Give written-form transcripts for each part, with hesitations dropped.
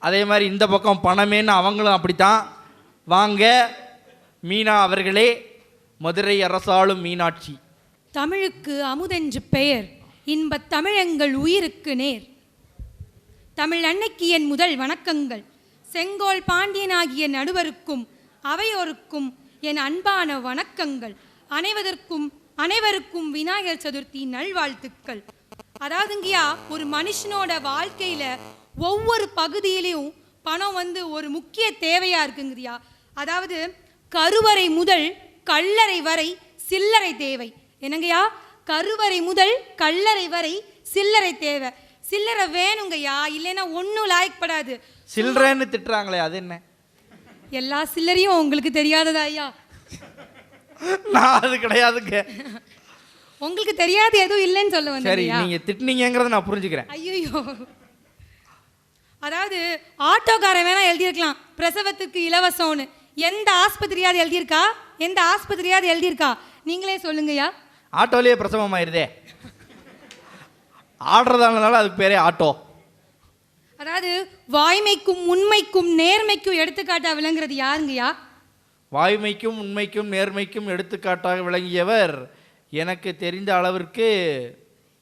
அதே மாதிரி இந்த பக்கம் பணமேன்னு அவங்களும் அப்படித்தான். வாங்க மீனா அவர்களே, மதுரை அரசாளும் மீனாட்சி. தமிழுக்கு அமுதென்று பெயர், இன்பத் தமிழெங்கள் உயிருக்கு நேர். தமிழ் அன்னைக்கு என் முதல் வணக்கங்கள். செங்கோல் பாண்டியனாகிய நடுவருக்கும் அவையோருக்கும் என் அன்பான வணக்கங்கள். அனைவருக்கும் விநாயகர் சதுர்த்தி நல்வாழ்த்துக்கள். அதாவதுங்கய்யா, ஒரு மனுஷனோட வாழ்க்கையில ஒவ்வொரு பகுதியிலையும் பணம் ஒரு முக்கிய தேவையா இருக்குங்கய்யா. அதாவது கருவறை முதல் கல்லறை வரை சில்லறை தேவை. என்னங்கய்யா, கருவறை முதல் கல்லறை வரை சில்லறை தேவை. சில்லறை வேணுங்கய்யா, இல்லைன்னா ஒன்றும் லாய்க்கப்படாது. சில்லறைன்னு திட்டுறாங்களே, அது என்ன? எல்லா சில்லறையும் உங்களுக்கு தெரியாததா ஐயா? நான் அது கிடையாதுங்க. உங்களுக்கு தெரியாது எதுவும் இல்லைன்னு சொல்ல வந்தேன். சரி, நீங்க திட்டுனீங்கங்கறத நான் புரிஞ்சுக்கிறேன். ஐயோ, அதாவது ஆட்டோக்காரன் வேணா எழுதியிருக்கலாம் பிரசவத்துக்கு இலவசம்னு. எந்த ஆஸ்பத்திரியாவது எழுதியிருக்கா? எந்த ஆஸ்பத்திரியாவது எழுதியிருக்கா? நீங்களே சொல்லுங்கய்யா. ஆட்டோலயே பிரசவம் ஆயிருதே. ஆடுறதானால அதுக்கு பேரே ஆட்டோ. அதாவது வாய்மைக்கும் உண்மைக்கும் நேர்மைக்கும் எடுத்துக்காட்டா விளங்குறது யாருங்கய்யா? வாய்மைக்கும் உண்மைக்கும் நேர்மைக்கும் எடுத்துக்காட்டாக விளங்கியவர் எனக்கு தெரிந்த அளவிற்கு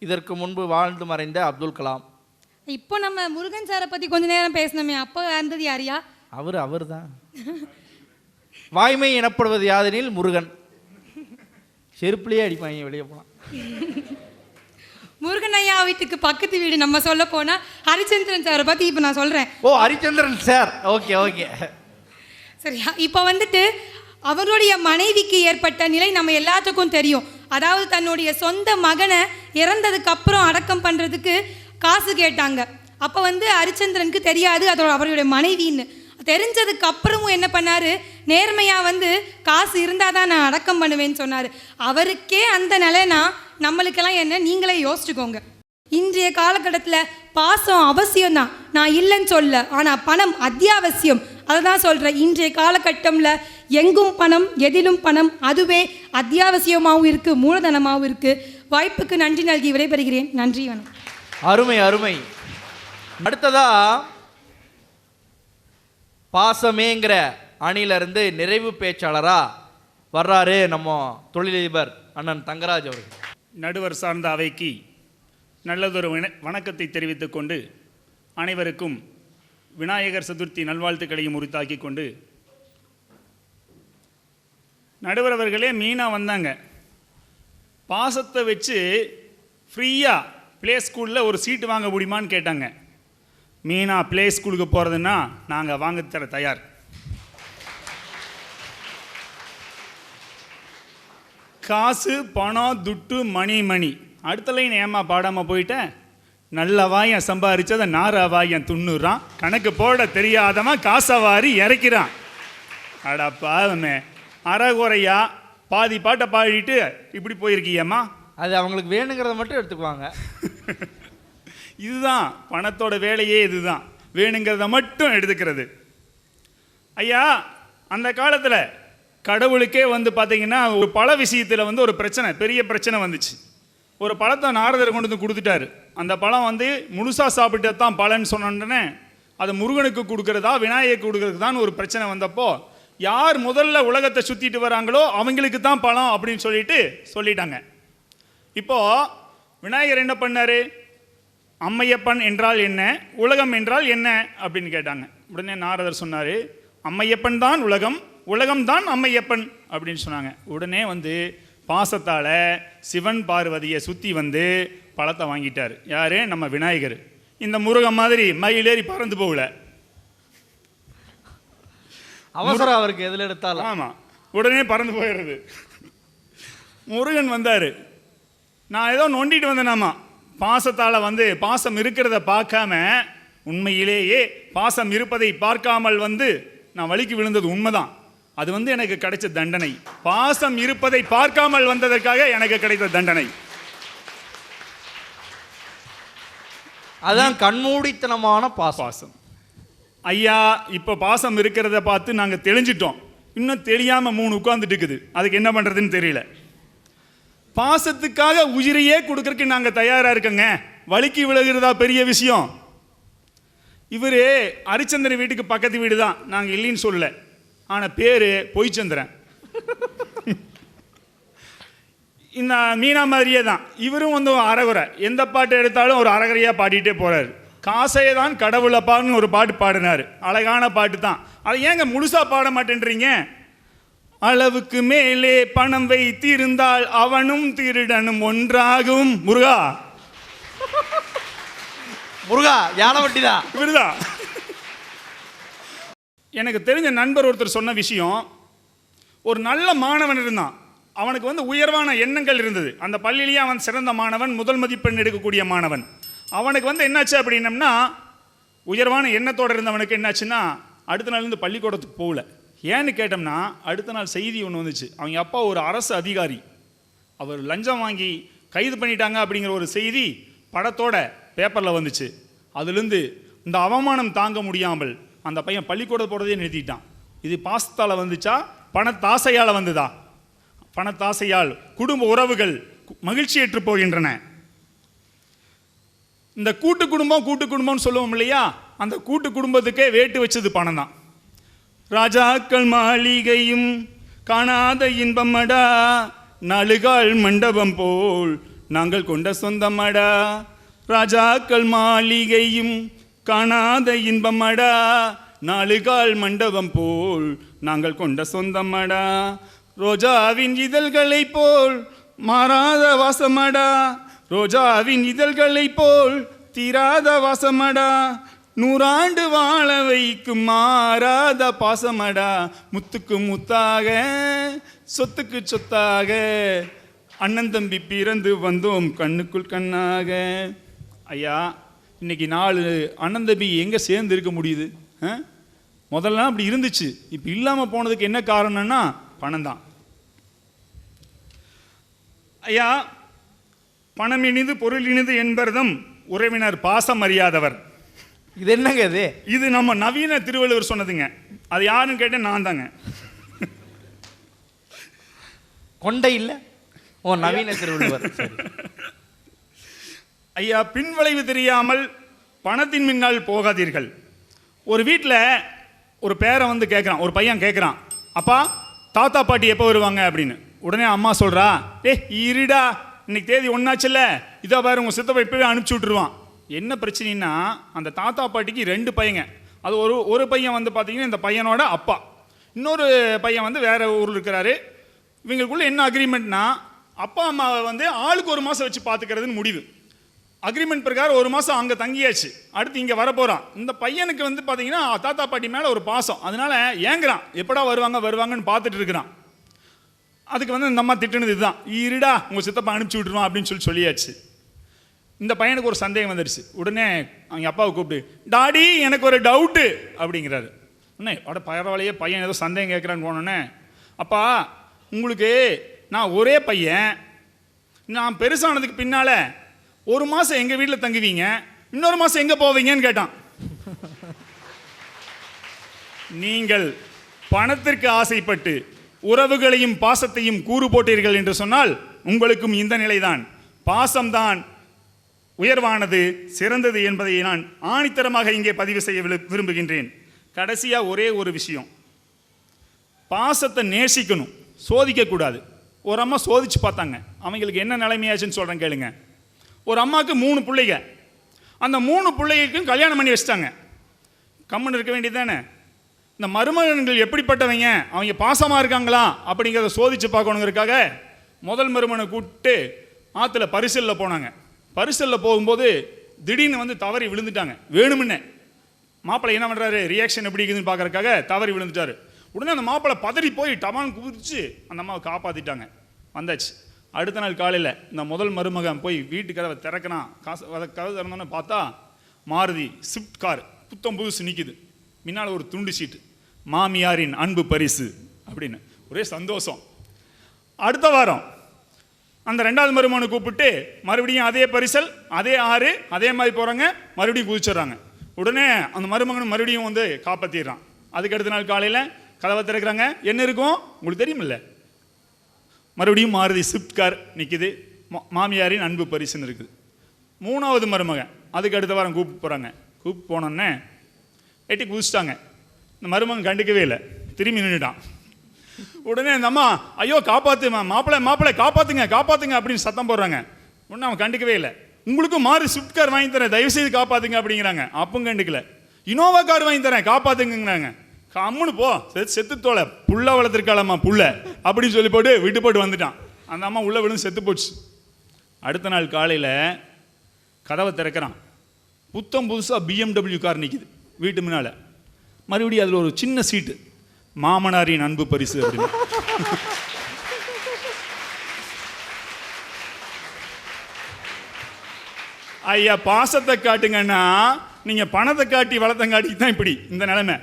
இதற்கு முன்பு வாழ்ந்து மறைந்த அப்துல் கலாம். இப்போ நம்ம முருகன் சாரை பத்தி கொஞ்ச நேரம் பேசணுமே, அப்போ இருந்தது யாரியா? அவர் தான். வாய்மை எனப்படுவது யாதெனில் முருகன். செருப்புலயே அடிப்பாங்க வெளியே போனா. முருகன் ஐயா வீட்டுக்கு பக்கத்து வீடு நம்ம சொல்ல போனா ஹரிச்சந்திரன் சாரை பத்தி இப்போ நான் சொல்றேன். ஓ, ஹரிச்சந்திரன் சார். ஓகே ஓகே, சரியா? இப்போ அவருடைய மனைவிக்கு ஏற்பட்ட நிலை நம்ம எல்லாத்துக்கும் தெரியும். அதாவது தன்னுடைய சொந்த மகனை இறந்ததுக்கு அப்புறம் அடக்கம் பண்றதுக்கு காசு கேட்டாங்க. அப்போ ஹரிச்சந்திரனுக்கு தெரியாது அதோட அவருடைய மனைவின்னு. தெரிஞ்சதுக்கு அப்புறமும் என்ன பண்ணாரு, நேர்மையா காசு இருந்தாதான் நான் அடக்கம் பண்ணுவேன்னு சொன்னாரு. அவருக்கே அந்த நிலைனா நம்மளுக்கெல்லாம் என்ன, நீங்களே யோசிச்சுக்கோங்க. இன்றைய காலகட்டத்தில் பாசம் அவசியம்தான், நான் இல்லைன்னு சொல்ல. ஆனால் பணம் அத்தியாவசியம். அதை தான் சொல்கிறேன். இன்றைய காலகட்டத்தில் எங்கும் பணம், எதிலும் பணம். அதுவே அத்தியாவசியமாகவும் இருக்குது, மூலதனமாகவும் இருக்குது. வாய்ப்புக்கு நன்றி நல்கி விடைபெறுகிறேன். நன்றி, வணக்கம். அருமை அருமை. அடுத்ததா பாசமேங்கிற அணியிலிருந்து நிறைவு பேச்சாளரா வர்றாரு நம்ம தொழிலதிபர் அண்ணன் தங்கராஜ் அவர்கள். நடுவர் சார்ந்த அவைக்கு நல்லதொரு வணக்கத்தை தெரிவித்துக் கொண்டு அனைவருக்கும் விநாயகர் சதுர்த்தி நல்வாழ்த்துக்களையும் உரித்தாக்கி கொண்டு, நடுவர் அவர்களே மீனா வந்தாங்க. பாசத்தை வச்சு ஃப்ரீயாக ப்ளே ஸ்கூலில் ஒரு சீட்டு வாங்க முடியுமான்னு கேட்டாங்க. மீனா ப்ளே ஸ்கூலுக்கு போகிறதுன்னா நாங்கள் வாங்க தர தயார். காசு, பணம், துட்டு, மணி. அடுத்த லைன் ஏமா பாடாமல் போயிட்டேன். நல்ல வாயன் சம்பாரிச்சதை நார வாயன் துண்ணுறான். கணக்கு போட தெரியாதவன் காசை வாரி இறக்கிறான். அடப்பாவமே, அறகுறையா பாதி பாட்டை பாடிட்டு இப்படி போயிருக்கியம்மா. அது அவங்களுக்கு வேணுங்கிறத மட்டும் எடுத்துக்குவாங்க. இதுதான் பணத்தோட வேலையே, இதுதான் வேணுங்கிறத மட்டும் எடுத்துக்கிறது. ஐயா, அந்த காலத்தில் கடவுளுக்கே பார்த்தீங்கன்னா ஒரு பல விஷயத்தில் ஒரு பிரச்சனை, பெரிய பிரச்சனை வந்துச்சு. ஒரு பழத்தை நாரதர் கொண்டு வந்து கொடுத்துட்டாரு. அந்த பழம் முழுசாக சாப்பிட்டு தான் பலன்னு சொன்னோன்னே அது முருகனுக்கு கொடுக்குறதா விநாயகருக்கு கொடுக்குறது தான் ஒரு பிரச்சனை வந்தப்போ, யார் முதல்ல உலகத்தை சுற்றிட்டு வராங்களோ அவங்களுக்கு தான் பழம் அப்படின்னு சொல்லிட்டாங்க. இப்போது விநாயகர் என்ன பண்ணார், அம்மையப்பன் என்றால் என்ன, உலகம் என்றால் என்ன அப்படின்னு கேட்டாங்க. உடனே நாரதர் சொன்னார், அம்மையப்பன் தான் உலகம், உலகம்தான் அம்மையப்பன் அப்படின்னு சொன்னாங்க. உடனே பாசத்தால் சிவன் பார்வதியை சுற்றி பழத்தை வாங்கிட்டார். யார்? நம்ம விநாயகர். இந்த முருகன் மாதிரி மயிலேறி பறந்து போகல, அவசரம் அவருக்கு எதில் எடுத்தாலும். ஆமாம், உடனே பறந்து போயிடுறது. முருகன் வந்தார், நான் ஏதோ நொண்டிட்டு வந்தேனாமா. பாசத்தால் பாசம் இருக்கிறத பார்க்காம, உண்மையிலேயே பாசம் இருப்பதை பார்க்காமல் நான் வலிக்கு விழுந்தது உண்மைதான். அது எனக்கு கிடைச்ச தண்டனை. பாசம் இருப்பதை பார்க்காமல் வந்ததற்காக எனக்கு கிடைத்த தண்டனை. அதான் கண்மூடித்தனமான பாசம். ஐயா, இப்போ பாசம் இருக்கிறத பார்த்து நாங்கள் தெளிஞ்சிட்டோம். இன்னும் தெரியாமல் 3 உட்கார்ந்துட்டு இருக்குது. அதுக்கு என்ன பண்ணுறதுன்னு தெரியல. பாசத்துக்காக உயிரையே கொடுக்கறதுக்கு நாங்கள் தயாராக இருக்கோங்க. வலிக்கு விழுகிறதா பெரிய விஷயம்? இவர் ஹரிச்சந்திரன் வீட்டுக்கு பக்கத்து வீடு தான், நாங்கள் இல்லைன்னு சொல்லலை. ஆனால் பேர் பொய்ச்சந்திரன். இந்த மீனா மாதிரியே தான் இவரும் வந்து அறகுறை, எந்த பாட்டு எடுத்தாலும் ஒரு அறகுறையாக பாடிட்டே போகிறார். காசையே தான் கடவுளப்பான்னு ஒரு பாட்டு பாடினார், அழகான பாட்டு தான். அதை ஏங்க முழுசாக பாட மாட்டேன்றீங்க? அளவுக்கு மேலே பணம் வைத்திருந்தால் அவனும் திருடனும் ஒன்றாகும். முருகா முருகா யானை வட்டிதான் இவருதான். எனக்கு தெரிஞ்ச நண்பர் ஒருத்தர் சொன்ன விஷயம், ஒரு நல்ல மாணவன் இருந்தான், அவனுக்கு வந்து உயர்வான எண்ணங்கள் இருந்தது. அந்த பள்ளியிலேயே அவன் சிறந்த மாணவன், முதல் மதிப்பெண் எடுக்கக்கூடிய மாணவன். அவனுக்கு வந்து என்னாச்சு அப்படின்னம்னா, உயர்வான எண்ணத்தோடு இருந்தவனுக்கு என்னாச்சுன்னா அடுத்த நாள் இருந்து பள்ளிக்கூடத்துக்கு போகல. ஏன்னு கேட்டோம்னா, அடுத்த நாள் செய்தி ஒன்று வந்துச்சு, அவங்க அப்பா ஒரு அரசு அதிகாரி, அவர் லஞ்சம் வாங்கி கைது பண்ணிட்டாங்க அப்படிங்கிற ஒரு செய்தி படத்தோட பேப்பரில் வந்துச்சு. அதுலேருந்து இந்த அவமானம் தாங்க முடியாமல் அந்த பையன் பள்ளிக்கூடம் போகிறதே நிறுத்திட்டான். இது பாசத்தால் வந்துச்சா பணத்தாசையால் வந்துதா? பணத்தாசையால் குடும்ப உறவுகள் மகிழ்ச்சியற்று போகின்றன. இந்த கூட்டு குடும்பம்னு சொல்லுவோம் இல்லையா, அந்த கூட்டு குடும்பத்துக்கே வேட்டு வச்சது பணம் தான். ராஜாக்கள் மாளிகையும் காணாத இன்பமடா, நாலுகால் மண்டபம் போல் நாங்கள் கொண்ட சொந்தமடா. ராஜாக்கள் மாளிகையும் காணாத இன்பமடா, நாலுகால் மண்டபம் போல் நாங்கள் கொண்ட சொந்தமடா. ரோஜாவின் இதழ்களை போல் மாறாத வாசமடா, ரோஜாவின் இதழ்களை போல் தீராத வாசமடா. 100 ஆண்டு வாழ வைக்கும் மாறாத பாசமடா. முத்துக்கு முத்தாக சொத்துக்கு சொத்தாக அண்ணன் தம்பி பிறந்து வந்தோம் கண்ணுக்குள் கண்ணாக. ஐயா, இன்னைக்கு 4 அண்ணன் தம்பி எங்கே சேர்ந்து இருக்க முடியுது? முதல்லாம் அப்படி இருந்துச்சு, இப்போ இல்லாமல் போனதுக்கு என்ன காரணம்னா பணம் தான். ஐயா, பணம் இனிது பொருள் இனிது என்பதும் உறவினர் பாசம் அறியாதவர். இது என்னங்க இது? இது நம்ம நவீன திருவள்ளுவர் சொன்னதுங்க. அது யாருன்னு கேட்டேன், நான் தாங்க. கொண்டை இல்ல, ஓ நவீன திருவள்ளுவர். ஐயா, பின்விளைவு தெரியாமல் பணத்தின் முன்னால் போகாதீர்கள். ஒரு வீட்டில் ஒரு பேரை வந்து கேட்குறான், ஒரு பையன் கேட்குறான், அப்பா தாத்தா பாட்டி எப்போ வருவாங்க அப்படின்னு. உடனே அம்மா சொல்கிறா, இருடா இன்னைக்கு தேதி ஒன்றாச்சுல்ல, இதோ பாரு உங்கள் சித்தப்பா இப்போவே அனுப்பிச்சி விட்ருவான். என்ன பிரச்சனைன்னா, அந்த தாத்தா பாட்டிக்கு 2 பையங்க. அது ஒரு பையன் வந்து பார்த்தீங்கன்னா இந்த பையனோட அப்பா, இன்னொரு பையன் வந்து வேறு ஊரில் இருக்கிறாரு. இவங்களுக்குள்ள என்ன அக்ரிமெண்ட்னா, அப்பா அம்மாவை வந்து ஆளுக்கு 1 மாதம் வச்சு பார்த்துக்கிறதுன்னு முடிவு. அக்ரிமெண்ட் பிரகாரம் 1 மாதம் அங்கே தங்கியாச்சு, அடுத்து இங்கே வரப்போகிறான். இந்த பையனுக்கு வந்து பார்த்தீங்கன்னா தாத்தா பாட்டி மேலே ஒரு பாசம், அதனால ஏங்குறான், எப்படா வருவாங்கன்னு பார்த்துட்டு இருக்கிறான். அதுக்கு வந்து இந்த அம்மா திட்டுனது இதுதான், இருடா உங்கள் சித்தப்பா அனுப்பிச்சி விட்டுருவான் அப்படின்னு சொல்லியாச்சு. இந்த பையனுக்கு ஒரு சந்தேகம் வந்துடுச்சு. உடனே அவங்க அப்பாவை கூப்பிட்டு, டாடி எனக்கு ஒரு டவுட்டு அப்படிங்கிறாரு. உடனே பரவாயில்லையே பையன் ஏதோ சந்தேகம் கேட்குறான்னு போனோன்னே, அப்பா உங்களுக்கு நான் ஒரே பையன், நான் பெருசானதுக்கு பின்னால் 1 மாதம் எங்கள் வீட்டில் தங்குவீங்க, இன்னொரு மாதம் எங்கே போவீங்கன்னு கேட்டான். நீங்கள் பணத்திற்கு ஆசைப்பட்டு உறவுகளையும் பாசத்தையும் கூறு போட்டீர்கள் என்று சொன்னால் உங்களுக்கும் இந்த நிலைதான். பாசம்தான் உயர்வானது, சிறந்தது என்பதை நான் ஆணித்தரமாக இங்கே பதிவு செய்ய விரும்புகின்றேன். கடைசியாக ஒரே ஒரு விஷயம், பாசத்தை நேசிக்கணும், சோதிக்கக்கூடாது. ஒரு அம்மா சோதிச்சு பார்த்தாங்க, அவங்களுக்கு என்ன நிலைமையாச்சுன்னு சொல்கிறேன் கேளுங்க. ஒரு அம்மாவுக்கு 3 பிள்ளைங்க, அந்த 3 பிள்ளைகளுக்கும் கல்யாணம் பண்ணி வச்சிட்டாங்க. கம்முன்னு இருக்க வேண்டியது தானே. இந்த மருமகன்கள் எப்படிப்பட்டவங்க, அவங்க பாசமாக இருக்காங்களா அப்படிங்கிறத சோதித்து பார்க்கணுங்கிறதுக்காக முதல் மருமகனை கூப்பிட்டு ஆற்றுல பரிசலில் போனாங்க. பரிசலில் போகும்போது திடீர்னு வந்து தவறி விழுந்துட்டாங்க. வேணுமுன்னே மாப்பிள்ளை என்ன பண்ணுறாரு, ரியாக்ஷன் எப்படி இருக்குதுன்னு பார்க்கறதுக்காக தவறி விழுந்துட்டாரு. உடனே அந்த மாப்பிள்ளை பதறி போய் டமான் குதிச்சு அந்த அம்மாவை காப்பாற்றிட்டாங்க. வந்தாச்சு. அடுத்த நாள் காலையில் இந்த முதல் மருமகன் போய் வீட்டு கதவை திறக்கிறான். கதவை திறந்தோன்னு பார்த்தா மாருதி ஸ்விஃப்ட் கார் புத்தம் புதுசு நிற்கிது. முன்னால் ஒரு துண்டு சீட்டு, மாமியாரின் அன்பு பரிசு அப்படின்னு ஒரே சந்தோஷம். அடுத்த வாரம் அந்த 2வது மருமகனை கூப்பிட்டு மறுபடியும் அதே பரிசல், அதே ஆறு, அதே மாதிரி போகிறாங்க, மறுபடியும் குதிச்சிடுறாங்க. உடனே அந்த மருமகன் மறுபடியும் வந்து காப்பாற்றிடுறான். அதுக்கு அடுத்த நாள் காலையில் கதவை திறக்கிறாங்க, என்ன இருக்கும் உங்களுக்கு தெரியுமில்ல, மறுபடியும் மாருதி ஸ்விஃப்ட் கார் நிற்கிது, மாமியாரின் அன்பு பரிசுன்னு இருக்குது. 3வது மருமகன் அதுக்கு அடுத்த வாரம் கூப்பிட்டு போகிறாங்க. கூப்பிட்டு போனோன்னே எட்டி குதிச்சிட்டாங்க. இந்த மருமகன் கண்டுக்கவே இல்லை, திரும்பி நின்றுட்டான். உடனே இந்த அம்மா ஐயோ காப்பாத்து மாப்பிள்ளை காப்பாத்துங்க அப்படின்னு சத்தம் போடுறாங்க. உடனே அவன் கண்டுக்கவே இல்லை. உங்களுக்கும் மாறி ஸ்விஃப்ட் கார் வாங்கி தரேன், தயவு செய்து காப்பாத்துங்க அப்படிங்கிறாங்க. அப்பவும் கண்டுக்கல. இனோவா கார் வாங்கி தரேன் காப்பாத்துங்கிறாங்க. கம்முன்னு போ, செத்து தோலை புள்ள வளர்த்துருக்காளம்மா புள்ள அப்படின்னு சொல்லி போட்டு விட்டு போட்டு வந்துட்டான். அந்த அம்மா உள்ள விழுந்து செத்து போச்சு. அடுத்த நாள் காலையில் கதவை திறக்கிறான். புதுசாக BMW கார் நிற்கிது வீட்டு முன்னால். மறுபடியும் அதில் ஒரு சின்ன சீட்டு, மாமனாரின் அன்பு பரிசு அப்படின்னு. ஐயா பாசத்தை காட்டுங்கன்னா நீங்கள் பணத்தை காட்டி வளர்த்தங்காட்டிக்கு தான் இப்படி இந்த நிலைமை.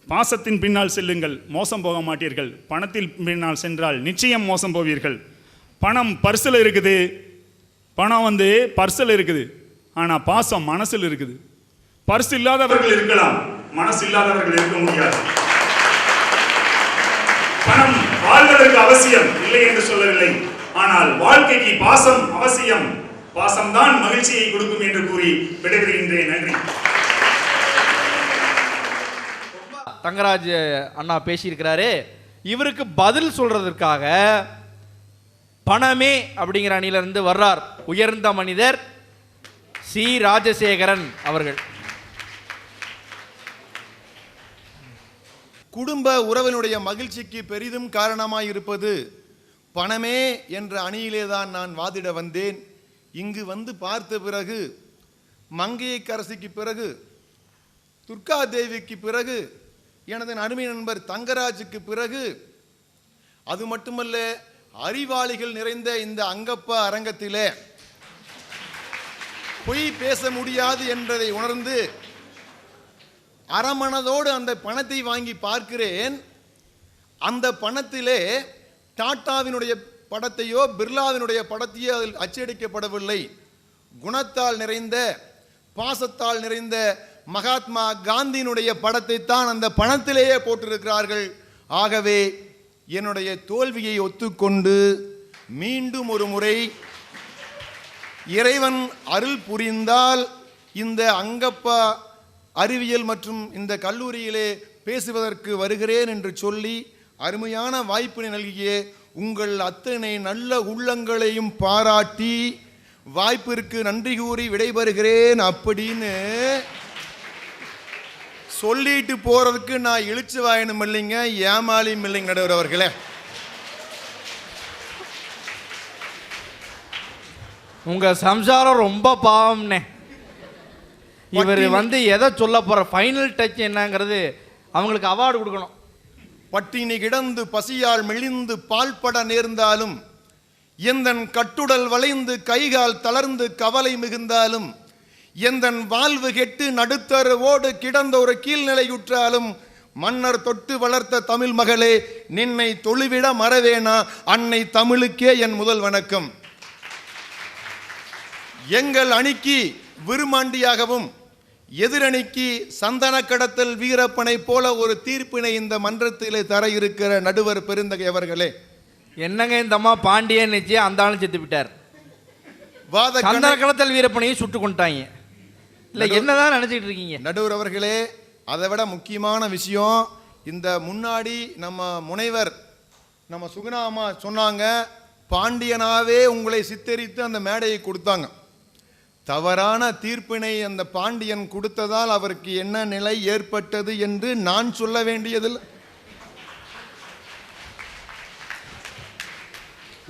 பாசத்தின் பின்னால் செல்லுங்கள், மோசம் போக மாட்டீர்கள். பணத்தில் பின்னால் சென்றால் நிச்சயம் மோசம் போவீர்கள். பணம் பர்சில் இருக்குது, பணம் பர்சில் இருக்குது, ஆனால் பாசம் மனசில் இருக்குது. பர்ஸ் இல்லாதவர்கள் இருக்கலாம், மனசு இல்லாதவர்கள் இருக்க முடியாது. பணம் வாழ்வதற்கு அவசியம் இல்லை என்று சொல்லவில்லை, ஆனால் வாழ்க்கைக்கு பாசம் அவசியம். பாசம்தான் மகிழ்ச்சியை கொடுக்கும் என்று கூறி விடைபெறுகின்றேன். நன்றி. தங்கராஜ் அண்ணா பேசியிருக்கிறாரு. இவருக்கு பதில் சொல்றதற்காக பணமே அப்படிங்கிற அணியிலிருந்து வர்றார் உயர்ந்த மனிதர் சி ராஜசேகரன் அவர்கள். குடும்ப உறவினுடைய மகிழ்ச்சிக்கு பெரிதும் காரணமாய் இருப்பது பணமே என்ற அணியிலே தான் நான் வாதிட வந்தேன். இங்கு வந்து பார்த்த பிறகு மங்கையர்க்கரசிக்கு பிறகு துர்கா தேவிக்கு பிறகு எனது அருமை நண்பர் தங்கராஜுக்கு பிறகு, அது மட்டுமல்ல அறிவாளிகள் நிறைந்த இந்த அங்கப்பா அரங்கத்திலே பொய் பேச முடியாது என்பதை உணர்ந்து அரமனதோடு அந்த பணத்தை வாங்கி பார்க்கிறேன். அந்த பணத்திலே டாட்டாவினுடைய படத்தையோ பிர்லாவினுடைய படத்தையோ அதில் அச்சடிக்கப்படவில்லை. குணத்தால் நிறைந்த பாசத்தால் நிறைந்த மகாத்மா காந்தியினுடைய படத்தை தான் அந்த பணத்திலேயே போட்டிருக்கிறார்கள். ஆகவே என்னுடைய தோல்வியை ஒத்துக்கொண்டு மீண்டும் ஒரு முறை இறைவன் அருள் புரிந்தால் இந்த அங்கப்பா அறிவியல் மற்றும் இந்த கல்லூரியிலே பேசுவதற்கு வருகிறேன் என்று சொல்லி அருமையான வாய்ப்பினை நல்கிய உங்கள் அத்தனை நல்ல உள்ளங்களையும் பாராட்டி வாய்ப்பிற்கு நன்றி கூறி விடைபெறுகிறேன் அப்படின்னு சொல்லிட்டு போறதுக்கு நான் இழிச்சு வாயனும் இல்லைங்க, ஏமாலியும் இல்லைங்க நடுவர் அவர்களே. உங்க சம்சாரம் ரொம்ப பாவம்னே. இவர் எதை சொல்ல போற ஃபைனல் டச் என்னங்கிறது அவங்களுக்கு அவார்டு கொடுக்கணும். பட்டினி கிடந்து பசியால் மெலிந்து பால்பட நேர்ந்தாலும், எந்தன் கட்டுடல் வளைந்து கைகால் தளர்ந்து கவலை மிகுந்தாலும், எந்தன் வாழ்வு கெட்டு நடுத்தருவோடு கிடந்த ஒரு கீழ்நிலையுற்றாலும், மன்னர் தொட்டு வளர்த்த தமிழ் மகளே நின்னை தொழுவிட மறவேனா, அன்னை தமிழுக்கே என் முதல் வணக்கம். எங்கள் அணிக்கு விருமாண்டியாகவும் எதிரணிக்கு சந்தன கடத்தல் வீரப்பனை போல ஒரு தீர்ப்பினை இந்த மன்றத்திலே தர இருக்கிற நடுவர் பெருந்தகை அவர்களே. என்னங்க இந்த அம்மா பாண்டியன் நிச்சய அந்த ஆளும் செத்து விட்டார். சந்தன கடத்தல் வீரப்பனையும் சுட்டு கொண்டாங்க. இல்ல என்னதான் நினைச்சிட்டு இருக்கீங்க நடுவர் அவர்களே? அதை விட முக்கியமான விஷயம், இந்த முன்னாடி நம்ம முனைவர் நம்ம சுகுணாமா சொன்னாங்க, பாண்டியனாவே உங்களை சித்தரித்து அந்த மேடையை கொடுத்தாங்க. தவறான தீர்ப்பினை அந்த பாண்டியன் கொடுத்ததால் அவருக்கு என்ன நிலை ஏற்பட்டது என்று நான் சொல்ல வேண்டியதில்லை.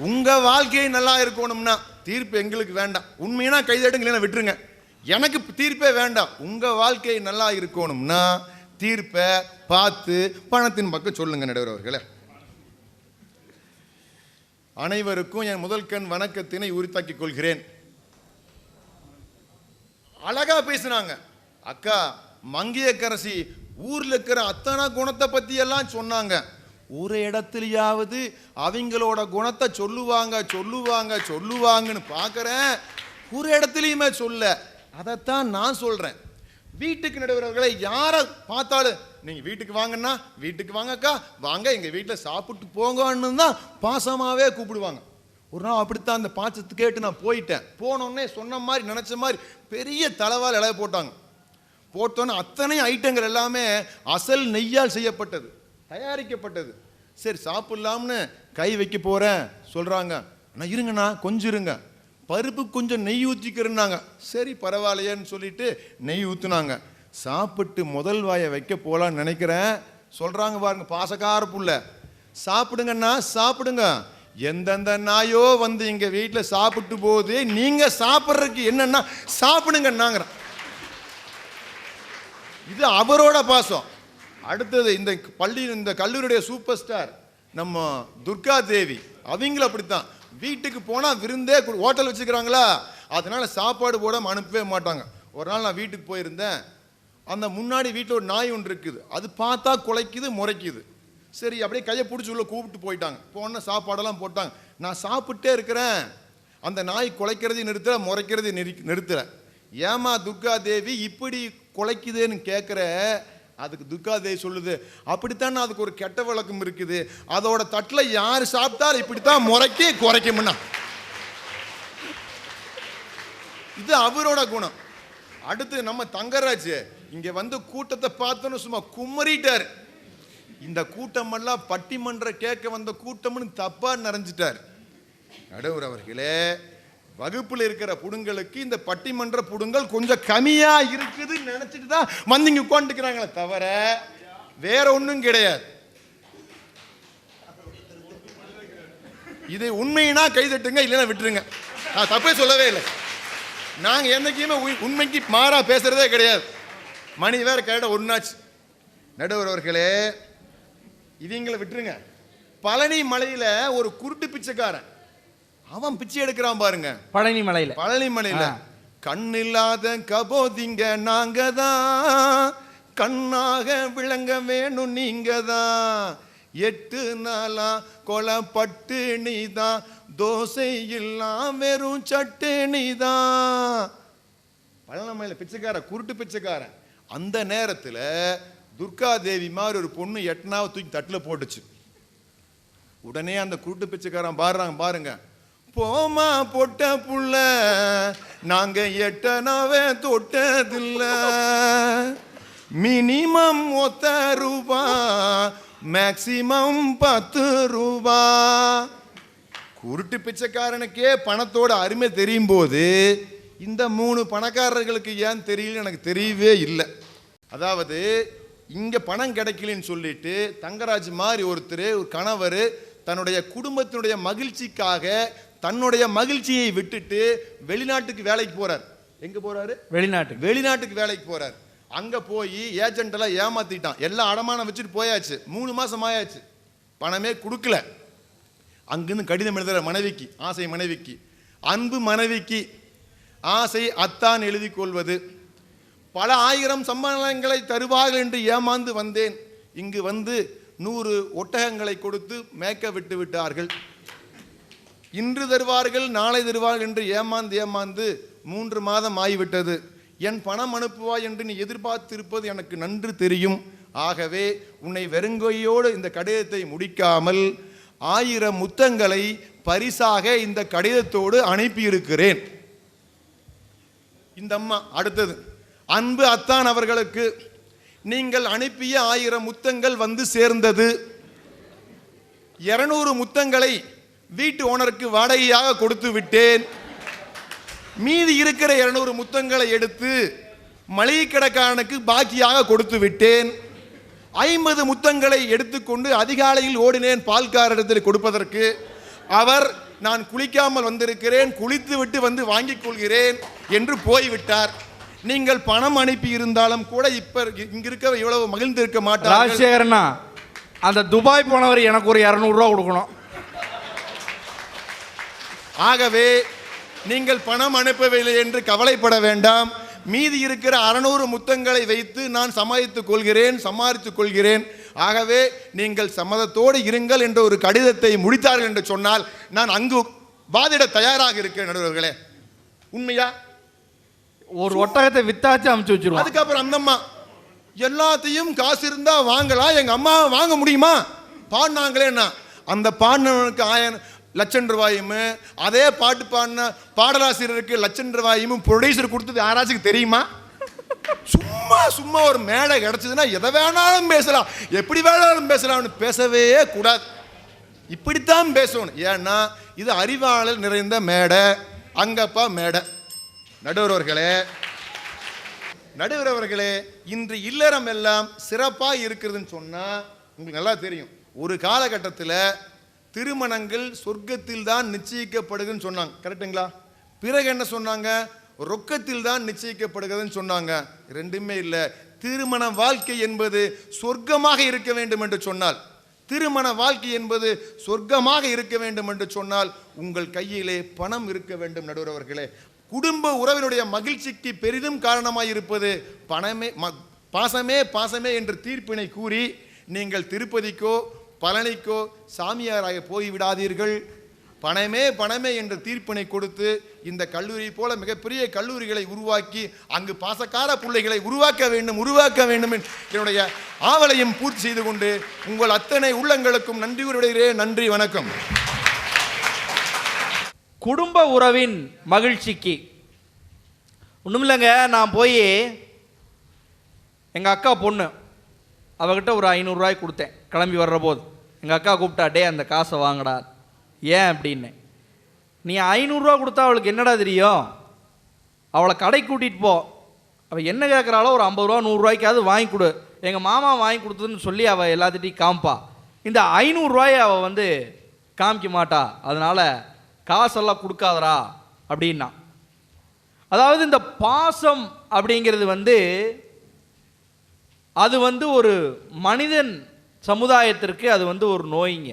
உங்க வாழ்க்கை நல்லா இருக்கணும்னா தீர்ப்பு எங்களுக்கு வேண்டாம். உண்மையா கைதட்டுங்க, விட்டுருங்க. எனக்கு தீர்ப்பே வேண்டாம். உங்க வாழ்க்கை நல்லா இருக்கணும்னா தீர்ப்பை பார்த்து பணத்தின் பக்கம் சொல்லுங்க நடுவர் அவர்களே. அனைவருக்கும் என் முதல் கண் வணக்கத்தினை உரித்தாக்கிக் கொள்கிறேன். அழகா பேசினாங்க அக்கா மங்கையர்க்கரசி. ஊர்ல இருக்கிற அத்தனை குணத்தை பத்தி எல்லாம் சொன்னாங்க. ஒரு இடத்துலயாவது அவங்களோட குணத்தை சொல்லுவாங்கன்னு பார்க்குறேன். ஒரு இடத்துலையுமே சொல்ல. அதைத்தான் நான் சொல்றேன். வீட்டுக்கு நடுவர்களை யாரை பார்த்தாலும் நீங்க வீட்டுக்கு வாங்கன்னா வீட்டுக்கு வாங்கக்கா, வாங்க எங்க வீட்டில் சாப்பிட்டு போங்கன்னு தான் பாசமாவே கூப்பிடுவாங்க. ஒரு நாள் அப்படித்தான் அந்த பாசத்து கேட்டு நான் போயிட்டேன். போனோடனே சொன்ன மாதிரி நினைச்ச மாதிரி பெரிய தலைவால் இலைய போட்டாங்க. போட்டோன்னு அத்தனை ஐட்டங்கள் எல்லாமே அசல் நெய்யால் செய்யப்பட்டது, தயாரிக்கப்பட்டது. சரி சாப்பிடலாம்னு கை வைக்க போகிறேன் சொல்கிறாங்க. நான் இருங்கண்ணா கொஞ்சம் இருங்க, பருப்பு கொஞ்சம் நெய் ஊற்றிக்கிறேன்னாங்க. சரி பரவாயில்லையேன்னு சொல்லிட்டு நெய் ஊற்றுனாங்க. சாப்பிட்டு முதல் வாயை வைக்க போகலான்னு நினைக்கிறேன். சொல்கிறாங்க பாருங்க பாசக்கார புள்ள, சாப்பிடுங்கண்ணா சாப்பிடுங்க, எந்தெந்த நாயோ வந்து எங்கள் வீட்டில் சாப்பிட்டு போகுது, நீங்கள் சாப்பிட்றதுக்கு என்னன்னா சாப்பிடுங்கன்னாங்கிறேன். இது அவரோட பாசம். அடுத்தது இந்த இந்த கல்லூரியுடைய சூப்பர் ஸ்டார் நம்ம துர்கா தேவி, அவங்களும் அப்படித்தான். வீட்டுக்கு போனால் விருந்தே ஹோட்டல் வச்சுக்கிறாங்களா, அதனால சாப்பாடு போட அனுப்பவே மாட்டாங்க. ஒரு நாள் நான் வீட்டுக்கு போயிருந்தேன். அந்த முன்னாடி வீட்டில் ஒரு நாய் ஒன்று இருக்குது, அது பார்த்தா குலைக்குது முறைக்குது. சரி அப்படியே கையை பிடிச்சி உள்ள கூப்பிட்டு போயிட்டாங்க. போன சாப்பாடெல்லாம் போட்டாங்க. நான் சாப்பிட்டே இருக்கிறேன், அந்த நாய் குலைக்கிறதையும் நிறுத்தலை முறைக்கிறதையும் நிறுத்தலை. ஏமா துர்கா தேவி இப்படி குலைக்குதுன்னு கேட்குற? அதுக்கு துர்கா தேவி சொல்லுது, அப்படித்தானே அதுக்கு ஒரு கெட்ட வழக்கம் இருக்குது, அதோட தட்டில் யார் சாப்பிட்டாலும் இப்படித்தான் முறைக்கி குறைக்கும்னா. இது அவரோட குணம். அடுத்து நம்ம தங்கராஜ் இங்கே வந்து கூட்டத்தை பார்த்தோன்னு சும்மா குமரிட்டார். இந்த கூட்டமெல்லாம் பட்டிமன்ற கேட்க வந்த கூட்டம்னு தப்பா நிறைஞ்சிட்டார். நடுவர் அவர்களே, வகுப்பில் இருக்கிற புடுங்களுக்கு இந்த பட்டிமன்ற புடுங்கள் கொஞ்சம் கம்மியா இருக்குது நினைச்சிட்டு தான் வந்து இங்க உட்காந்துக்கிறாங்களே தவிர வேற ஒன்றும் கிடையாது. இது உண்மையினா கைதட்டுங்க, இல்லைன்னா விட்டுருங்க. நான் தப்பே சொல்லவே இல்லை. நாங்க என்னைக்குமே உண்மைக்கு மாறா பேசுறதே கிடையாது. மணி வேற கரெக்டா ஒன்னாச்சு. நடுவர் அவர்களே, இவங்களை விட்டுருங்க. பழனி மலையில ஒரு குருட்டு பிச்சைக்காரன், அவன் பிச்சை எடுக்கிறான் பாருங்க. பழனி மலையில கண்ணில்லாத கபோதிங்க நாங்க தான், கண்ணாக விளங்க வேணும் நீங்க தான், 8 நாளா கொலப்பட்டு நீதான், தோசை இல்லாம் வெறும் சட்டு நீதான். பழனி மலையில பிச்சைக்காரன், குருட்டு பிச்சைக்காரன். அந்த நேரத்தில் துர்கா தேவி மாதிரி ஒரு பொண்ணு 8 தூக்கி தட்டில் போட்டுச்சு. உடனே அந்த குருட்டு பிச்சைக்காரன் பாருங்க, போமா பொட்ட புள்ள, நாங்க 8 தொட்டதில்ல, மினிமம் 10 ரூபா, மேக்சிமம் 10 ரூபா. குருட்டு பிச்சைக்காரனுக்கே பணத்தோட அருமை தெரியும் போது இந்த 3 பணக்காரர்களுக்கு ஏன் தெரியல எனக்கு தெரியவே இல்லை. அதாவது இங்க பணம் கிடைக்கலன்னு சொல்லிட்டு தங்கராஜ் மாதிரி ஒருத்தர், ஒரு கணவர் தன்னுடைய குடும்பத்தினுடைய மகிழ்ச்சிக்காக தன்னுடைய மகிழ்ச்சியை விட்டுட்டு வெளிநாட்டுக்கு வேலைக்கு போறார். எங்க போறாரு? வெளிநாட்டுக்கு வேலைக்கு போறார். அங்க போய் ஏஜென்ட் எல்லாம் ஏமாத்திட்டான். எல்லாம் அடமானம் வச்சுட்டு போயாச்சு. 3 மாசம் ஆயாச்சு, பணமே கொடுக்கல. அங்கிருந்து கடிதம் எழுதுற மனைவிக்கு, ஆசை மனைவிக்கு, அன்பு மனைவிக்கு, ஆசை அத்தான் எழுதி கொள்வது, பல 1000 சம்பளங்களை தருவார்கள் என்று ஏமாந்து வந்தேன். இங்கு வந்து 100 ஒட்டகங்களை கொடுத்து மேய்க்க விட்டு விட்டார்கள். இன்று தருவார்கள் நாளை தருவார்கள் என்று ஏமாந்து 3 மாதம் ஆகிவிட்டது. என் பணம் அனுப்புவாய் என்று நீ எதிர்பார்த்திருப்பது எனக்கு நன்று தெரியும். ஆகவே உன்னை வெறுங்கையோடு இந்த கடிதத்தை முடிக்காமல் 1000 முத்தங்களை பரிசாக இந்த கடிதத்தோடு அனுப்பியிருக்கிறேன். இந்த அம்மா அடுத்தது, அன்பு அத்தான் அவர்களுக்கு நீங்கள் அனுப்பிய 1000 முத்தங்கள் வந்து சேர்ந்தது. 200 முத்தங்களை வீட்டு ஓனருக்கு வாடகையாக கொடுத்து விட்டேன். மீதி இருக்கிற 200 முத்தங்களை எடுத்து மளிகை கடைக்காரனுக்கு பாக்கியாக கொடுத்து விட்டேன். 50 முத்தங்களை எடுத்துக்கொண்டு அதிகாலையில் ஓடினேன் பால்காரரிடத்தில் கொடுப்பதற்கு. அவர் நான் குளிக்காமல் வந்திருக்கிறேன், குளித்து விட்டு வந்து வாங்கிக் கொள்கிறேன் என்று போய்விட்டார். நீங்கள் பணம் அனுப்பி இருந்தாலும் கூட இப்ப இங்க இருக்க இவ்வளவு மகிழ்ந்து இருக்க மாட்டார். ராஜசேகரனா, அந்த துபாய் போனவர் எனக்கு ஒரு 200 ரூபா கொடுக்கணும். ஆகவே நீங்கள் பணம் அனுப்பவில்லை என்று கவலைப்பட வேண்டாம். மீதி இருக்கிற 600 முத்தங்களை வைத்து நான் சமாளித்துக் கொள்கிறேன். ஆகவே நீங்கள் சம்மதத்தோடு இருங்கள் என்ற ஒரு கடிதத்தை முடித்தார்கள் என்று சொன்னால் நான் அங்கு வாதிட தயாராக இருக்கிறேன். நடுவர்களே, உண்மையா? ஒரு ஒட்டகத்தை வித்தாச்சு அமுச்சு வச்சிருவோம். அதுக்கப்புறம் அந்த அம்மா எல்லாத்தையும் காசு இருந்தா வாங்கலாம், எங்க அம்மா வாங்க முடியுமா? பாடினாங்களேன்னா அந்த பாடினவனுக்கு 1000 லட்சம் ரூபாயும், அதே பாட்டு பாடின பாடலாசிரியருக்கு 1,00,000 ரூபாயும் ப்ரொடியூசர் கொடுத்தது யாராச்சும் தெரியுமா? சும்மா சும்மா ஒரு மேடை கிடைச்சதுன்னா எதை வேணாலும் பேசலாம், எப்படி வேணாலும் பேசலாம்னு பேசவே கூடாது. இப்படித்தான் பேசணும். ஏன்னா இது அறிவாளர் நிறைந்த மேடை, அங்கப்பா மேடை. நடுவர் அவர்களே, இன்று இல்லறம் எல்லாம் சிறப்பாக இருக்கிறதுன்னு சொன்னா உங்களுக்கு நல்லா தெரியும். ஒரு காலகட்டத்தில் திருமணங்கள் சொர்க்கத்தில் தான் நிச்சயிக்கப்படுதுன்னு சொன்னாங்க, கரெக்டுங்களா? பிறகு என்ன சொன்னாங்க? ரொக்கத்தில் தான் நிச்சயிக்கப்படுகிறதுன்னு சொன்னாங்க. ரெண்டுமே இல்லை. திருமண வாழ்க்கை என்பது சொர்க்கமாக இருக்க வேண்டும் என்று சொன்னால், திருமண வாழ்க்கை என்பது சொர்க்கமாக இருக்க வேண்டும் என்று சொன்னால் உங்கள் கையிலே பணம் இருக்க வேண்டும். நடுவர் அவர்களே, குடும்ப உறவினுடைய மகிழ்ச்சிக்கு பெரிதும் காரணமாக இருப்பது பணமே. பாசமே என்ற தீர்ப்பினை கூறி நீங்கள் திருப்பதிக்கோ பழனிக்கோ சாமியாராக போய்விடாதீர்கள். பணமே என்ற தீர்ப்பினை கொடுத்து இந்த கல்லூரி போல மிகப்பெரிய கல்லூரிகளை உருவாக்கி அங்கு பாசக்கார பிள்ளைகளை உருவாக்க வேண்டும் என்னுடைய ஆவலையும் பூர்த்தி செய்து கொண்டு உங்கள் அத்தனை உள்ளங்களுக்கும் நன்றி கூறுகிறேன். நன்றி, வணக்கம். குடும்ப உறவின் மகிழ்ச்சிக்கு ஒன்றும் இல்லைங்க. நான் போய் எங்கள் அக்கா பொண்ணு அவகிட்ட ஒரு 500 ரூபாய் கொடுத்தேன். கிளம்பி வர்ற போது எங்கள் அக்கா கூப்பிட்டா, டே அந்த காசை வாங்கடா. ஏன் அப்படின்னு, நீ 500 ரூபா கொடுத்தா அவளுக்கு என்னடா தெரியும்? அவளை கடைக்கு கூட்டிகிட்டு போ, அவள் என்ன கேட்குறாளோ ஒரு 50 ரூபா 100 ரூபாய்க்காவது வாங்கி கொடு. எங்கள் மாமா வாங்கி கொடுத்ததுன்னு சொல்லி அவள் எல்லாத்திட்டையும் காமிப்பா. இந்த 500 ரூபாயை அவள் வந்து காமிக்க மாட்டா. அதனால் காசெல்லாம் கொடுக்காதரா அப்படின்னா. அதாவது இந்த பாசம் அப்படிங்கிறது வந்து அது வந்து ஒரு மனிதன் சமுதாயத்திற்கு அது வந்து ஒரு நோய்ங்க.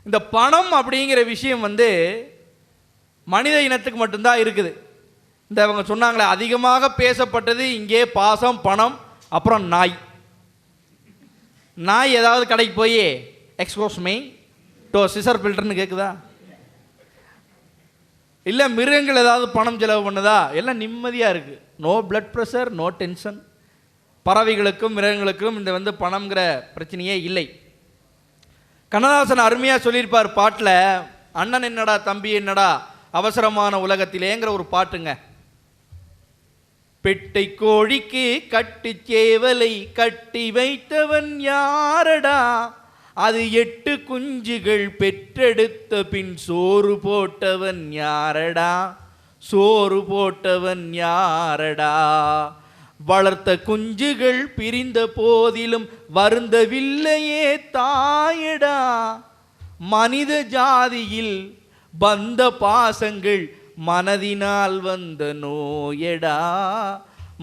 இந்த பணம் அப்படிங்கிற விஷயம் வந்து மனித இனத்துக்கு மட்டும்தான் இருக்குது. இந்த அவங்க சொன்னாங்களே அதிகமாக பேசப்பட்டது இங்கே பாசம், பணம், அப்புறம் நாய் ஏதாவது கடைக்கு போய் எக்ஸ்கோஸ் மீ டோ சிசர் ஃபில்டர்னு கேட்குதா? இல்லை மிருகங்கள் ஏதாவது பணம் செலவு பண்ணுதா? எல்லாம் நிம்மதியாக இருக்குது. No blood pressure, no tension. பறவைகளுக்கும் மிருகங்களுக்கும் இந்த வந்து பணம்ங்கிற பிரச்சனையே இல்லை. கண்ணதாசன் அருமையாக சொல்லியிருப்பார் பாட்டில், அண்ணன் என்னடா தம்பி என்னடா அவசரமான உலகத்திலேங்கிற ஒரு பாட்டுங்க. பெட்டை கோழிக்கு கட்டு சேவலை கட்டி வைத்தவன் யாரடா, அது 8 குஞ்சுகள் பெற்றெடுத்த பின் சோறு போட்டவன் யாரடா, சோறு போட்டவன் யாரடா. வளர்த்த குஞ்சுகள் பிரிந்த போதிலும் வருந்தவில்லையே தாயடா. மனித ஜாதியில் வந்த பாசங்கள் மனதினால் வந்த நோயடா,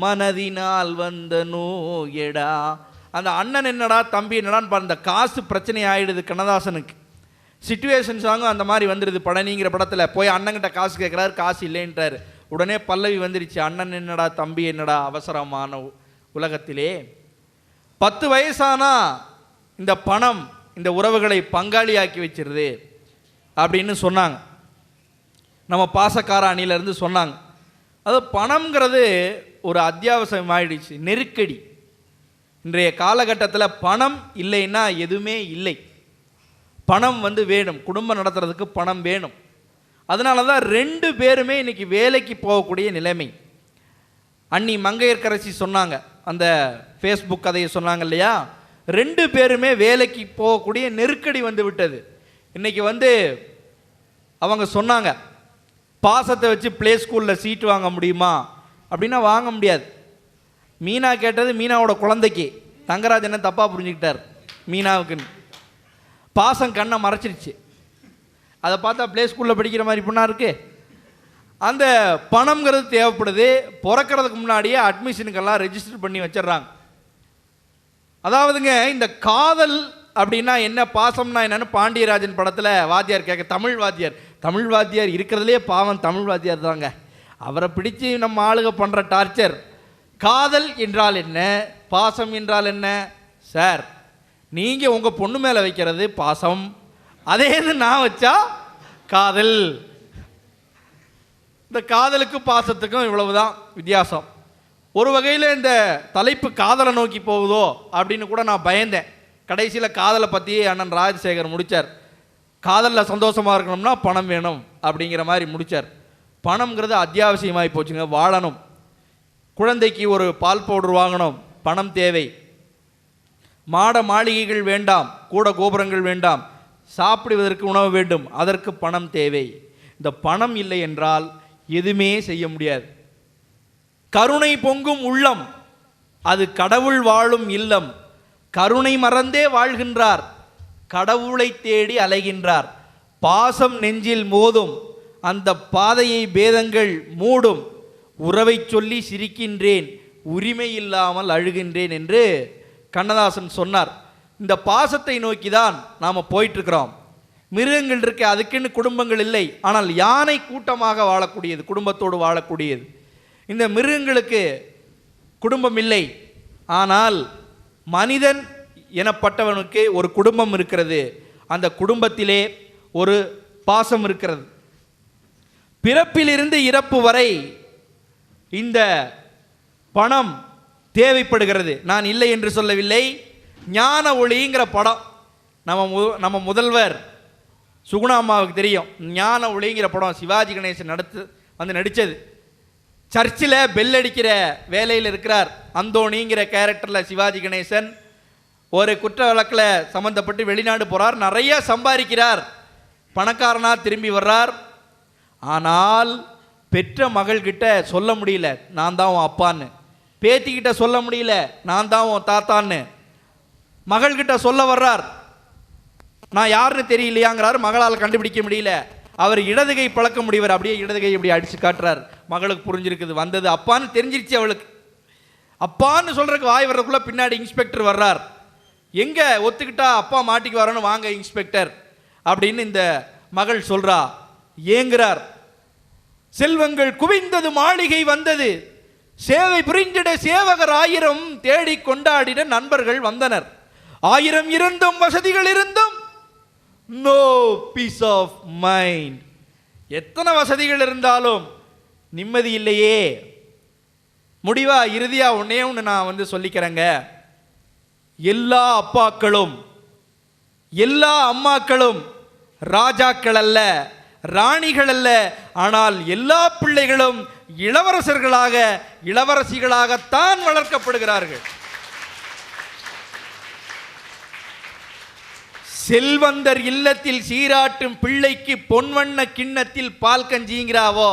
மனதினால் வந்த நோயடா. அந்த அண்ணன் என்னடா தம்பி என்னடான்னு பாருங்க, அந்த காசு பிரச்சனை ஆயிடுது கண்ணதாசனுக்கு. சிச்சுவேஷன் சாங்கும் அந்த மாதிரி வந்துடுது. பழனிங்கிற படத்தில் போய் அண்ணன்கிட்ட காசு கேட்குறாரு, காசு இல்லைன்றாரு. உடனே பல்லவி வந்துருச்சு, அண்ணன் என்னடா தம்பி என்னடா அவசரமான உலகத்திலே. 10 வயசானா இந்த பணம் இந்த உறவுகளை பங்காளியாக்கி வச்சிருது அப்படின்னு சொன்னாங்க. நம்ம பாசக்கார அணியிலேருந்து சொன்னாங்க. அது பணம்ங்கிறது ஒரு அத்தியாவசியம் ஆயிடுச்சு, நெருக்கடி. இன்றைய காலகட்டத்தில் பணம் இல்லைன்னா எதுவுமே இல்லை. பணம் வந்து வேணும், குடும்பம் நடத்துறதுக்கு பணம் வேணும். அதனால தான் 2 பேருமே இன்னைக்கு வேலைக்கு போகக்கூடிய நிலைமை. அண்ணி மங்கையர்கரசி சொன்னாங்க, அந்த ஃபேஸ்புக் கதையை சொன்னாங்க இல்லையா, 2 பேருமே வேலைக்கு போகக்கூடிய நெருக்கடி வந்து விட்டது. இன்னைக்கு வந்து அவங்க சொன்னாங்க, பாசத்தை வச்சு ப்ளே ஸ்கூலில் சீட்டு வாங்க முடியுமா அப்படின்னா வாங்க முடியாது. மீனா கேட்டது மீனாவோட குழந்தைக்கு, தங்கராஜ் என்ன தப்பாக புரிஞ்சுக்கிட்டார், மீனாவுக்குன்னு பாசம் கண்ணை மறைச்சிருச்சு. அதை பார்த்தா ப்ளே ஸ்கூலில் படிக்கிற மாதிரி பொண்ணா இருக்கு. அந்த பணம்ங்கிறது தேவைப்படுது. பிறக்கிறதுக்கு முன்னாடியே அட்மிஷனுக்கெல்லாம் ரெஜிஸ்டர் பண்ணி வச்சிடுறாங்க. அதாவதுங்க இந்த காதல் அப்படின்னா என்ன, பாசம்னா என்னன்னு பாண்டியராஜன் படத்தில் வாத்தியார் கேட்க, தமிழ் வாத்தியார் இருக்கிறதுலே பாவம் தமிழ் வாத்தியார் தாங்க. அவரை பிடிச்சி நம்ம ஆளுக பண்ணுற டார்ச்சர். காதல் என்றால் என்ன, பாசம் என்றால் என்ன? சார், நீங்கள் உங்கள் பொண்ணு மேலே வைக்கிறது பாசம், அதே இது நான் வச்சா காதல். இந்த காதலுக்கும் பாசத்துக்கும் இவ்வளவுதான் வித்தியாசம். ஒரு வகையில் இந்த தலைப்பு காதலை நோக்கி போகுதோ அப்படின்னு கூட நான் பயந்தேன். கடைசியில் காதலை பற்றியே அண்ணன் ராஜசேகர் முடித்தார். காதலில் சந்தோஷமாக இருக்கணும்னா பணம் வேணும் அப்படிங்கிற மாதிரி முடித்தார். பணம்ங்கிறது அத்தியாவசியமாகி போச்சுங்க, வாழணும். குழந்தைக்கு ஒரு பால் பவுடர் வாங்கணும், பணம் தேவை. மாட மாளிகைகள் வேண்டாம், கூட கோபுரங்கள் வேண்டாம், சாப்பிடுவதற்கு உணவு வேண்டும், அதற்கு பணம் தேவை. இந்த பணம் இல்லை என்றால் எதுவுமே செய்ய முடியாது. கருணை பொங்கும் உள்ளம், அது கடவுள் வாழும் இல்லம். கருணை மறந்தே வாழ்கின்றார், கடவுளை தேடி அலைகின்றார். பாசம் நெஞ்சில் மோதும், அந்த பாதையை பேதங்கள் மூடும். உறவை சொல்லி சிரிக்கின்றேன், உரிமை இல்லாமல் அழுகின்றேன் என்று கண்ணதாசன் சொன்னார். இந்த பாசத்தை நோக்கி தான் நாம் போயிட்டுருக்கிறோம். மிருகங்கள் இருக்கு, அதுக்குன்னு குடும்பங்கள் இல்லை. ஆனால் யானை கூட்டமாக வாழக்கூடியது, குடும்பத்தோடு வாழக்கூடியது. இந்த மிருகங்களுக்கு குடும்பம் இல்லை. ஆனால் மனிதன் எனப்பட்டவனுக்கு ஒரு குடும்பம் இருக்கிறது. அந்த குடும்பத்திலே ஒரு பாசம் இருக்கிறது. பிறப்பிலிருந்து இறப்பு வரை இந்த பணம் தேவைப்படுகிறது. நான் இல்லை என்று சொல்லவில்லை. ஞான ஒளிங்கிற படம் நம்ம முதல்வர் சுகுணா அம்மாவுக்கு தெரியும். ஞான ஒளிங்கிற படம் சிவாஜி கணேசன் நடித்தது. சர்ச்சில் பெல் அடிக்கிற வேலையில் இருக்கிறார். அந்தோணிங்கிற கேரக்டரில் சிவாஜி கணேசன் ஒரு குற்ற வழக்கில் சம்மந்தப்பட்டு வெளிநாடு போகிறார், நிறைய சம்பாதிக்கிறார், பணக்காரனாக திரும்பி வர்றார். ஆனால் பெற்ற மகள்கிட்ட சொல்ல முடியல நான் தான் உன் அப்பான்னு, பேத்திக்கிட்ட சொல்ல முடியல நான் தான் உன் தாத்தான்னு. மகள்கிட்ட சொல்ல வர்றார், நான் யாருன்னு தெரியலையாங்கிறார். மகளால் கண்டுபிடிக்க முடியல. அவர் இடதுகை பழக்க முடியவர், அப்படியே இடதுகை இப்படி அடித்து காட்டுறார். மகளுக்கு புரிஞ்சிருக்குது, வந்தது அப்பான்னு தெரிஞ்சிருச்சு அவளுக்கு. அப்பான்னு சொல்கிறதுக்கு வாய் வர்றதுக்குள்ளே பின்னாடி இன்ஸ்பெக்டர் வர்றார். எங்கே ஒத்துக்கிட்டா அப்பா மாட்டிக்கு வரணும், வாங்க இன்ஸ்பெக்டர் அப்படின்னு இந்த மகள் சொல்கிறா. ஏங்குறார். செல்வங்கள் குவிந்தது, மாளிகை வந்தது, சேவை புரிந்திட சேவகர் 1000 தேடி கொண்டாடிட நண்பர்கள் வந்தனர். 1000 இருந்தும் வசதிகள் இருந்தும் நோ பீஸ் ஆஃப் மைண்ட். எத்தனை வசதிகள் இருந்தாலும் நிம்மதி இல்லையே. முடிவா இறுதியா ஒன்னே ஒன்று நான் சொல்லிக்கிறேங்க. எல்லா அப்பாக்களும் எல்லா அம்மாக்களும் ராஜாக்கள் அல்ல, ராணிகள் அல்ல. ஆனால் எல்லா பிள்ளைகளும் இளவரசர்களாக இளவரசிகளாகத்தான் வளர்க்கப்படுகிறார்கள். செல்வந்தர் இல்லத்தில் சீராட்டும் பிள்ளைக்கு பொன்வண்ண கிண்ணத்தில் பால் கஞ்சிங்கிறாவோ,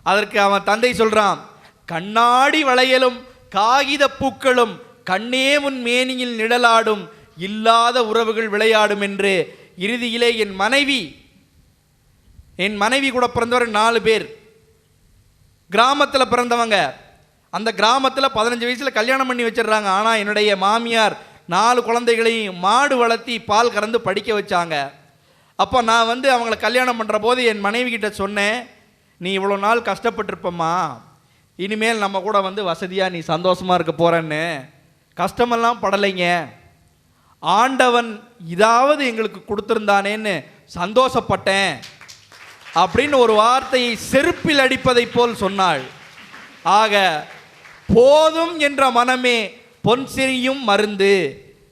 அதற்கு அவன் தந்தை சொல்றான், கண்ணாடி வளையலும் காகித பூக்களும் கண்ணே முன் மேனியில் நிழலாடும், இல்லாத உறவுகள் விளையாடும் என்று. இறுதியிலே என் மனைவி கூட பிறந்தவர் 4 பேர், கிராமத்தில் பிறந்தவங்க. அந்த கிராமத்தில் 15 வயசில் கல்யாணம் பண்ணி வச்சிடுறாங்க. ஆனால் என்னுடைய மாமியார் 4 குழந்தைகளையும் மாடு வளர்த்தி பால் கறந்து படிக்க வச்சாங்க. அப்போ நான் அவங்கள கல்யாணம் பண்ணுற போது என் மனைவி கிட்ட சொன்னேன், நீ இவ்வளோ நாள் கஷ்டப்பட்டிருப்பம்மா, இனிமேல் நம்ம கூட வசதியாக நீ சந்தோஷமாக இருக்க போகிறேன்னு. கஷ்டமெல்லாம் படலைங்க, ஆண்டவன் இதாவது எங்களுக்கு கொடுத்துருந்தானேன்னு சந்தோஷப்பட்டேன் அப்படின்னு ஒரு வார்த்தையை செருப்பில் அடிப்பதை போல் சொன்னாள். ஆக போதும் என்ற மனமே பொன் செறியும் மருந்து.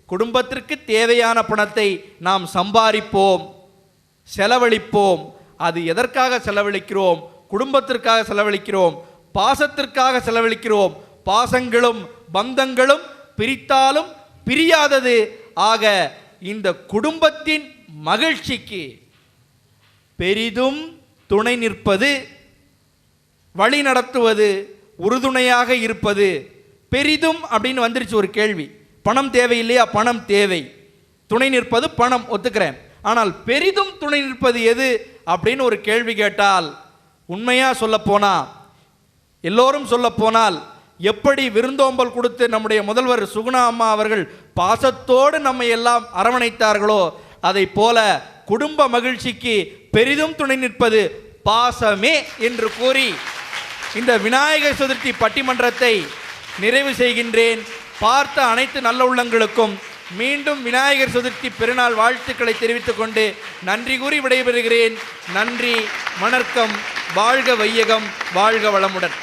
குடும்பத்திற்கு தேவையான பணத்தை நாம் சம்பாதிப்போம், செலவழிப்போம். அது எதற்காக செலவழிக்கிறோம்? குடும்பத்திற்காக செலவழிக்கிறோம், பாசத்திற்காக செலவழிக்கிறோம். பாசங்களும் பந்தங்களும் பிரித்தாலும் பிரியாதது. ஆக இந்த குடும்பத்தின் மகிழ்ச்சிக்கு பெரிதும் துணை நிற்பது, வழி நடத்துவது, உறுதுணையாக இருப்பது. பெரிதும் அப்படின்னு வந்துருச்சு ஒரு கேள்வி. பணம் தேவையில்லையா? பணம் தேவை. துணை நிற்பது பணம், ஒத்துக்கிறேன். ஆனால் பெரிதும் துணை நிற்பது எது அப்படின்னு ஒரு கேள்வி கேட்டால், உண்மையா சொல்லப்போனா, எல்லோரும் சொல்லப்போனால், எப்படி விருந்தோம்பல் கொடுத்து நம்முடைய முதல்வர் சுகுணா அம்மா அவர்கள் பாசத்தோடு நம்மை எல்லாம் அரவணைத்தார்களோ, அதை போல குடும்ப மகிழ்ச்சிக்கு பெரிதும் துணை நிற்பது பாசமே என்று கூறி இந்த விநாயகர் சதுர்த்தி பட்டிமன்றத்தை நிறைவு செய்கின்றேன். பார்த்த அனைத்து நல்ல உள்ளங்களுக்கும் மீண்டும் விநாயகர் சதுர்த்தி பெருநாள் வாழ்த்துக்களை தெரிவித்துக் கொண்டு நன்றி கூறி விடைபெறுகிறேன். நன்றி, வணக்கம். வாழ்க வையகம், வாழ்க வளமுடன்.